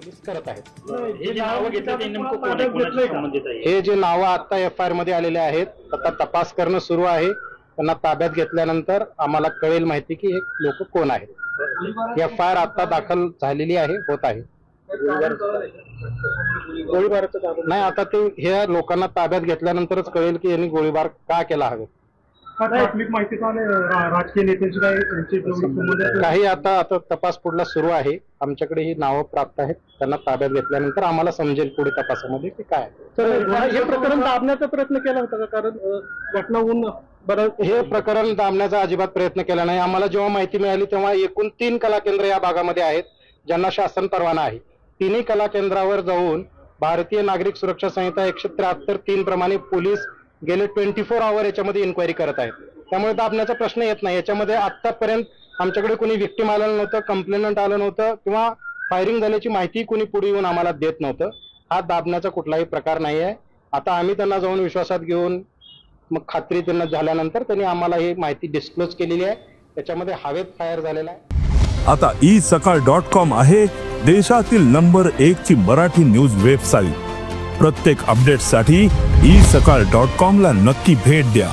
Police करत आहेत. हे जे नाव घेतलं ते नेमकं कोणाशी संबंधित आहे? हे जे नावं आता FIR मध्ये आलेले आहेत, आता तपास करणं सुरू आहे. त्यांना ताब्यात घेतल्यानंतर आम्हाला कळेल माहिती की हे लोक कोण आहेत. FIR आता दाखल झालेली आहे, होत आहे. नाही, आता ते ह्या लोकांना ताब्यात घेतल्यानंतरच कळेल की यांनी गोळीबार का केला हवे. राजकीय नेत्यांची काही आता तपास पुढला सुरू आहे. आमच्याकडे ही नावं प्राप्त आहेत. त्यांना ताब्यात घेतल्यानंतर आम्हाला समजेल पुढे तपासामध्ये की काय. हे प्रकरण दाबण्याचा प्रयत्न केला होता का? कारण घटना होऊन हे प्रकरण दाबण्याचा अजिबात प्रयत्न केला नाही. आम्हाला जेव्हा माहिती मिळाली तेव्हा एकूण 3 कला केंद्र या भागामध्ये आहेत ज्यांना शासन परवाना आहे. तिन्ही कला केंद्रावर जाऊन भारतीय नागरिक सुरक्षा संहिता 173(3) प्रमाणे पोलीस गेले 24 आवर याच्यामध्ये इन्क्वायरी करत आहेत. त्यामुळे दाबण्याचा प्रश्न येत नाही. याच्यामध्ये आतापर्यंत आमच्याकडे कोणी विक्टिम आलं नव्हतं, कंप्लेनंट आलं नव्हतं किंवा फायरिंग झाल्याची माहिती कोणी पुढे येऊन आम्हाला देत नव्हतं. हा दाबण्याचा कुठलाही प्रकार नाही आहे. आता आम्ही त्यांना जाऊन विश्वासात घेऊन मग खात्री त्यांना झाल्यानंतर त्यांनी आम्हाला ही माहिती डिस्क्लोज केलेली आहे. त्याच्यामध्ये हवेत फायर झालेला आहे. आता isakal.com आहे देशातील नंबर 1 ची मराठी न्यूज वेबसाईट. प्रत्येक अपडेटसाठी isakal.com ला नक्की भेट द्या.